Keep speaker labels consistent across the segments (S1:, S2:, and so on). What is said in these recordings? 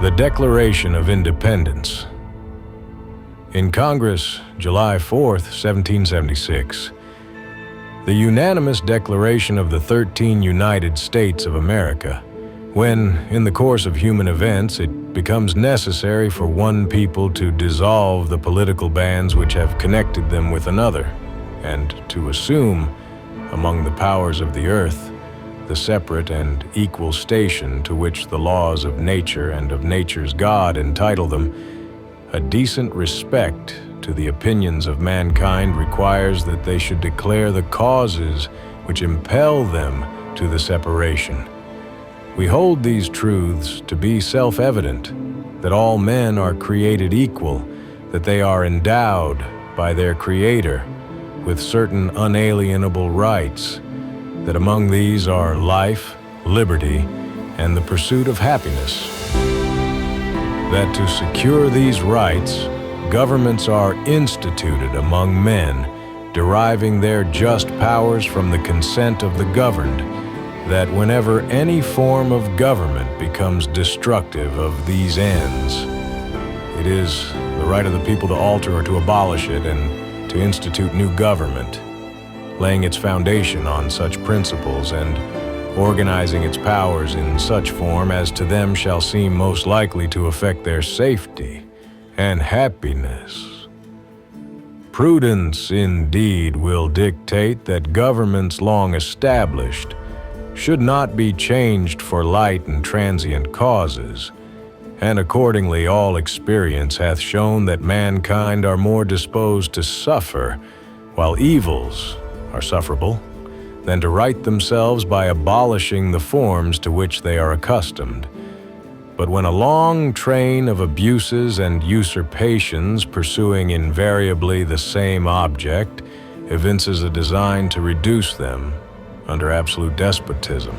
S1: The Declaration of Independence. In Congress, July 4, 1776, the unanimous declaration of the 13 United States of America, when, in the course of human events, it becomes necessary for one people to dissolve the political bands which have connected them with another, and to assume, among the powers of the earth, the separate and equal station to which the laws of nature and of nature's God entitle them, a decent respect to the opinions of mankind requires that they should declare the causes which impel them to the separation. We hold these truths to be self-evident, that all men are created equal, that they are endowed by their Creator with certain unalienable rights, that among these are life, liberty, and the pursuit of happiness. That to secure these rights, governments are instituted among men, deriving their just powers from the consent of the governed, that whenever any form of government becomes destructive of these ends, it is the right of the people to alter or to abolish it and to institute new government, laying its foundation on such principles and organizing its powers in such form as to them shall seem most likely to affect their safety and happiness. Prudence, indeed, will dictate that governments long established should not be changed for light and transient causes, and accordingly all experience hath shown that mankind are more disposed to suffer, while evils are sufferable, than to right themselves by abolishing the forms to which they are accustomed. But when a long train of abuses and usurpations pursuing invariably the same object evinces a design to reduce them under absolute despotism,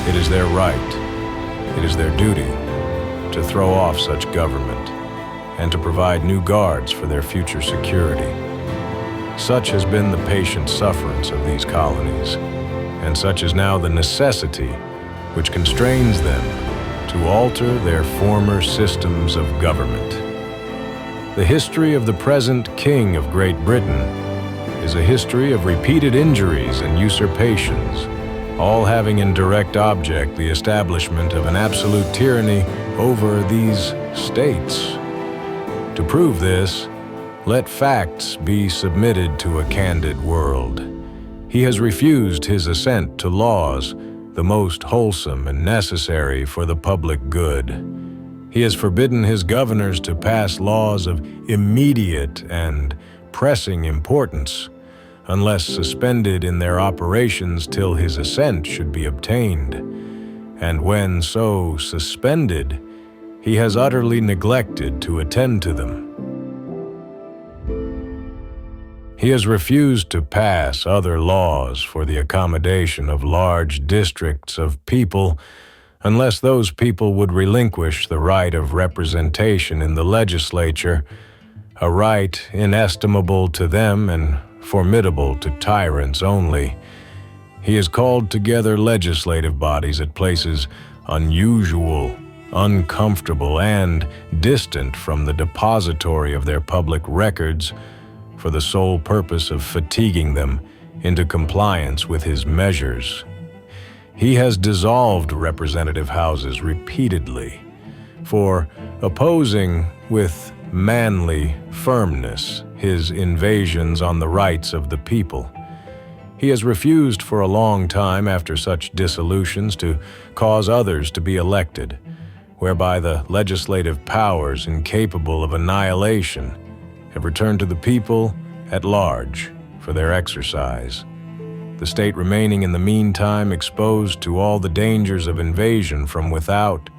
S1: it is their right, it is their duty to throw off such government and to provide new guards for their future security. Such has been the patient sufferance of these colonies, and such is now the necessity which constrains them to alter their former systems of government. The history of the present King of Great Britain is a history of repeated injuries and usurpations, all having in direct object the establishment of an absolute tyranny over these states. To prove this, let facts be submitted to a candid world. He has refused his assent to laws, the most wholesome and necessary for the public good. He has forbidden his governors to pass laws of immediate and pressing importance, unless suspended in their operations till his assent should be obtained. And when so suspended, he has utterly neglected to attend to them. He has refused to pass other laws for the accommodation of large districts of people unless those people would relinquish the right of representation in the legislature, a right inestimable to them and formidable to tyrants only. He has called together legislative bodies at places unusual, uncomfortable, and distant from the depository of their public records, for the sole purpose of fatiguing them into compliance with his measures. He has dissolved representative houses repeatedly, for opposing with manly firmness his invasions on the rights of the people. He has refused for a long time after such dissolutions to cause others to be elected, whereby the legislative powers incapable of annihilation have returned to the people at large for their exercise, the state remaining in the meantime exposed to all the dangers of invasion from without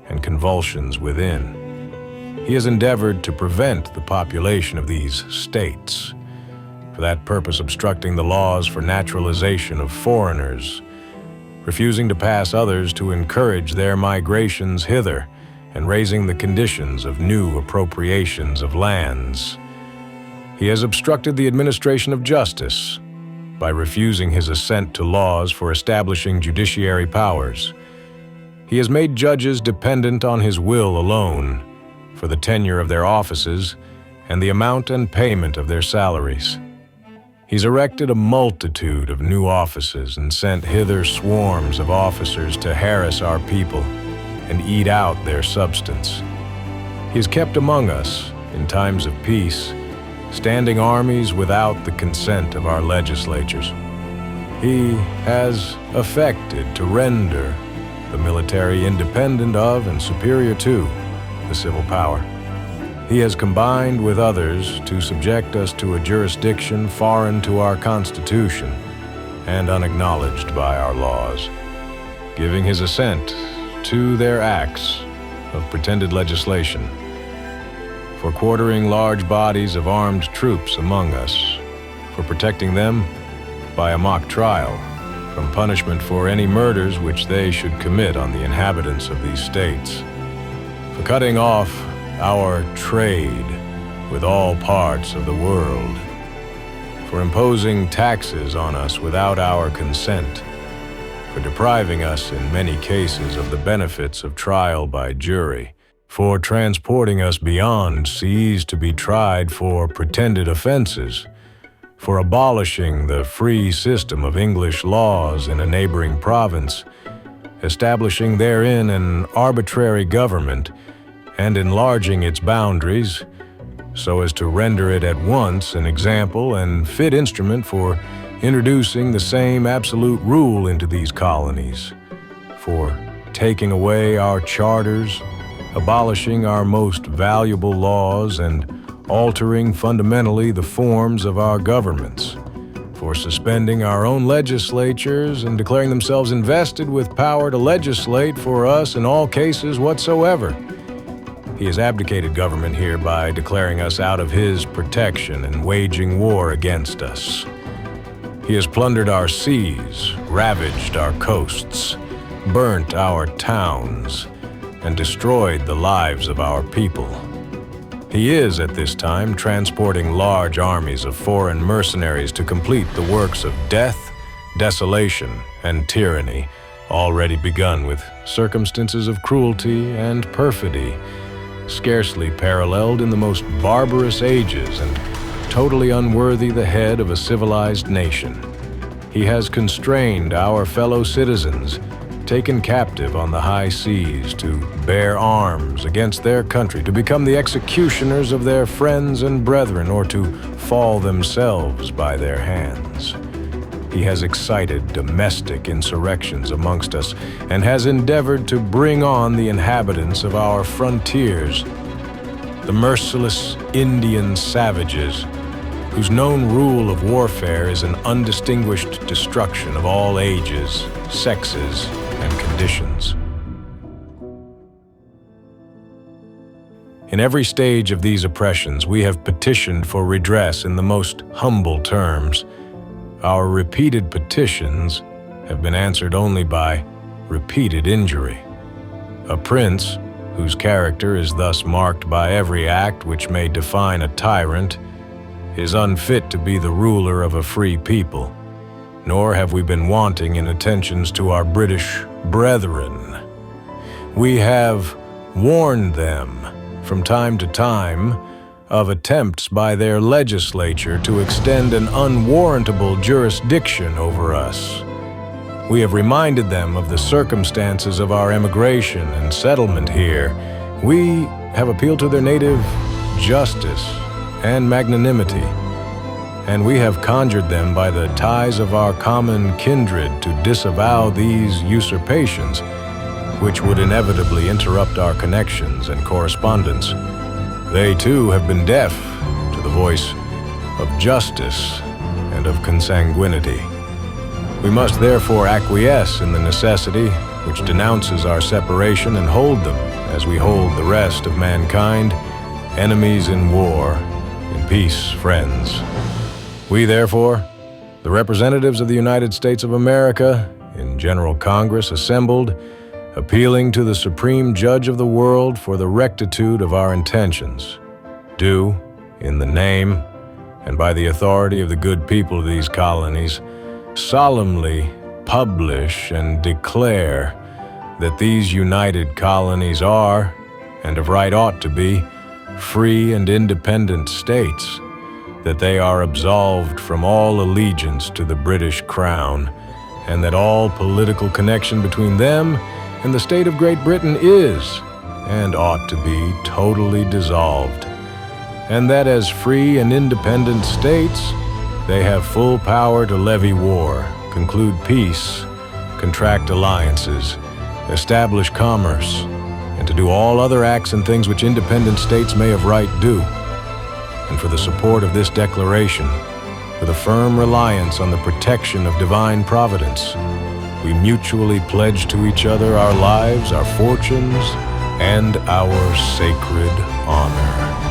S1: and convulsions within. He has endeavored to prevent the population of these states, for that purpose obstructing the laws for naturalization of foreigners, refusing to pass others to encourage their migrations hither, and raising the conditions of new appropriations of lands. He has obstructed the administration of justice by refusing his assent to laws for establishing judiciary powers. He has made judges dependent on his will alone for the tenure of their offices and the amount and payment of their salaries. He's erected a multitude of new offices and sent hither swarms of officers to harass our people and eat out their substance. He has kept among us, in times of peace, standing armies without the consent of our legislatures. He has affected to render the military independent of and superior to the civil power. He has combined with others to subject us to a jurisdiction foreign to our Constitution and unacknowledged by our laws, giving his assent to their acts of pretended legislation, for quartering large bodies of armed troops among us, for protecting them by a mock trial from punishment for any murders which they should commit on the inhabitants of these states, for cutting off our trade with all parts of the world, for imposing taxes on us without our consent, for depriving us in many cases of the benefits of trial by jury, for transporting us beyond seas to be tried for pretended offenses, for abolishing the free system of English laws in a neighboring province, establishing therein an arbitrary government, and enlarging its boundaries so as to render it at once an example and fit instrument for introducing the same absolute rule into these colonies, for taking away our charters, abolishing our most valuable laws, and altering fundamentally the forms of our governments, for suspending our own legislatures and declaring themselves invested with power to legislate for us in all cases whatsoever. He has abdicated government here by declaring us out of his protection and waging war against us. He has plundered our seas, ravaged our coasts, burnt our towns, and destroyed the lives of our people. He is, at this time, transporting large armies of foreign mercenaries to complete the works of death, desolation, and tyranny, already begun with circumstances of cruelty and perfidy, scarcely paralleled in the most barbarous ages and totally unworthy the head of a civilized nation. He has constrained our fellow citizens, taken captive on the high seas, to bear arms against their country, to become the executioners of their friends and brethren, or to fall themselves by their hands. He has excited domestic insurrections amongst us and has endeavored to bring on the inhabitants of our frontiers, the merciless Indian savages, whose known rule of warfare is an undistinguished destruction of all ages, sexes, and conditions. In every stage of these oppressions, we have petitioned for redress in the most humble terms. Our repeated petitions have been answered only by repeated injury. A prince, whose character is thus marked by every act which may define a tyrant, is unfit to be the ruler of a free people, nor have we been wanting in attentions to our British brethren. We have warned them from time to time of attempts by their legislature to extend an unwarrantable jurisdiction over us. We have reminded them of the circumstances of our emigration and settlement here. We have appealed to their native justice and magnanimity, and we have conjured them by the ties of our common kindred to disavow these usurpations, which would inevitably interrupt our connections and correspondence. They too have been deaf to the voice of justice and of consanguinity. We must therefore acquiesce in the necessity which denounces our separation and hold them, as we hold the rest of mankind, enemies in war, in peace friends. We therefore, the representatives of the United States of America, in General Congress assembled, appealing to the Supreme Judge of the world for the rectitude of our intentions, do, in the name and by the authority of the good people of these colonies, solemnly publish and declare that these united colonies are, and of right ought to be, free and independent states, that they are absolved from all allegiance to the British Crown, and that all political connection between them and the state of Great Britain is, and ought to be, totally dissolved, and that as free and independent states, they have full power to levy war, conclude peace, contract alliances, establish commerce, and to do all other acts and things which independent states may of right do. And for the support of this declaration, with a firm reliance on the protection of divine providence, we mutually pledge to each other our lives, our fortunes, and our sacred honor.